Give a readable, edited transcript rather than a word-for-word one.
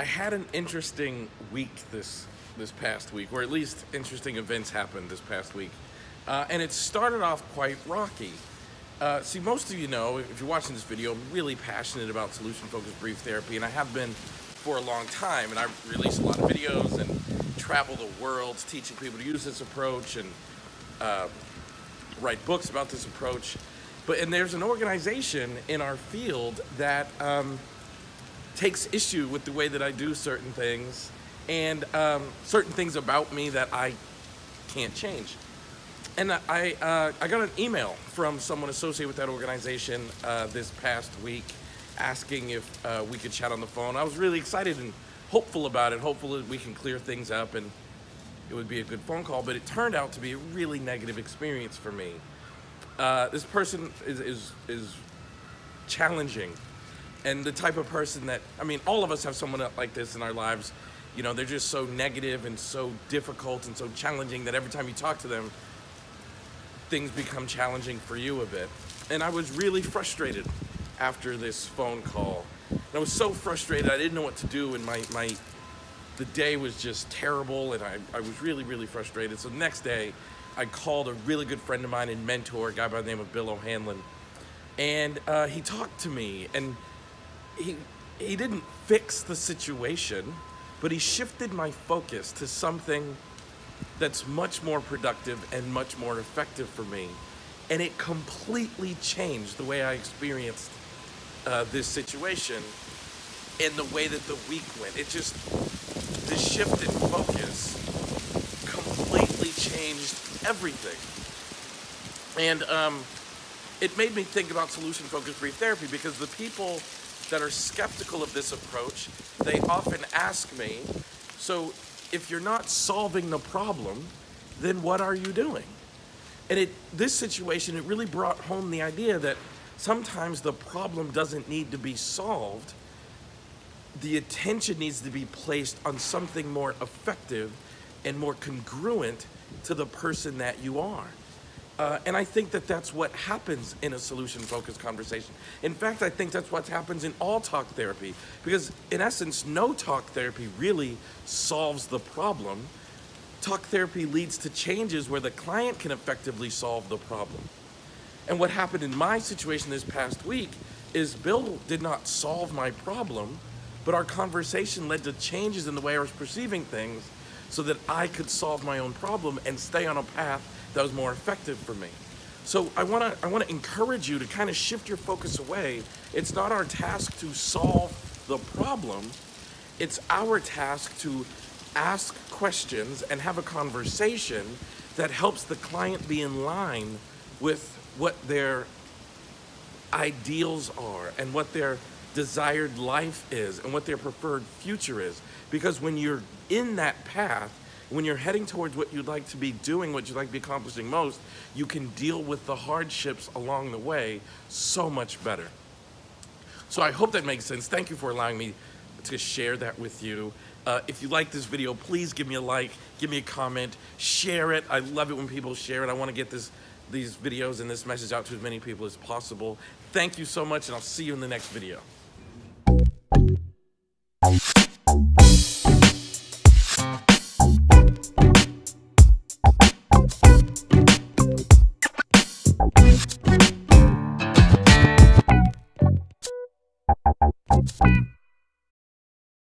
I had an interesting week this past week, or at least interesting events happened this past week, and it started off quite rocky. See, most of you know, if you're watching this video, I'm really passionate about solution-focused brief therapy, and I have been for a long time, and I release a lot of videos and travel the world teaching people to use this approach and write books about this approach. And there's an organization in our field that takes issue with the way that I do certain things and certain things about me that I can't change. And I got an email from someone associated with that organization this past week asking if we could chat on the phone. I was really excited and hopeful about it, hopeful that we can clear things up and it would be a good phone call, but it turned out to be a really negative experience for me. This person is challenging, and the type of person that, I mean, all of us have someone like this in our lives. You know, they're just so negative and so difficult and so challenging that every time you talk to them, things become challenging for you a bit. And I was really frustrated after this phone call. And I was so frustrated, I didn't know what to do, and the day was just terrible, and I was really, really frustrated. So the next day, I called a really good friend of mine and mentor, a guy by the name of Bill O'Hanlon, and he talked to me, and he didn't fix the situation, but he shifted my focus to something that's much more productive and much more effective for me, and it completely changed the way I experienced this situation and the way that the week went. The shift in focus completely changed everything. And it made me think about solution-focused brief therapy, because the people that are skeptical of this approach, they often ask me, so if you're not solving the problem, then what are you doing? And this situation, it really brought home the idea that sometimes the problem doesn't need to be solved. The attention needs to be placed on something more effective and more congruent to the person that you are. And I think that that's what happens in a solution-focused conversation. In fact, I think that's what happens in all talk therapy, because in essence, no talk therapy really solves the problem. Talk therapy leads to changes where the client can effectively solve the problem. And what happened in my situation this past week is Bill did not solve my problem, but our conversation led to changes in the way I was perceiving things so that I could solve my own problem and stay on a path that was more effective for me. So I wanna encourage you to kind of shift your focus away. It's not our task to solve the problem. It's our task to ask questions and have a conversation that helps the client be in line with what their ideals are and what their desired life is and what their preferred future is. Because when you're in that path, when you're heading towards what you'd like to be doing, what you'd like to be accomplishing most, you can deal with the hardships along the way so much better. So I hope that makes sense. Thank you for allowing me to share that with you. If you like this video, please give me a like, give me a comment, share it. I love it when people share it. I want to get these videos and this message out to as many people as possible. Thank you so much, and I'll see you in the next video.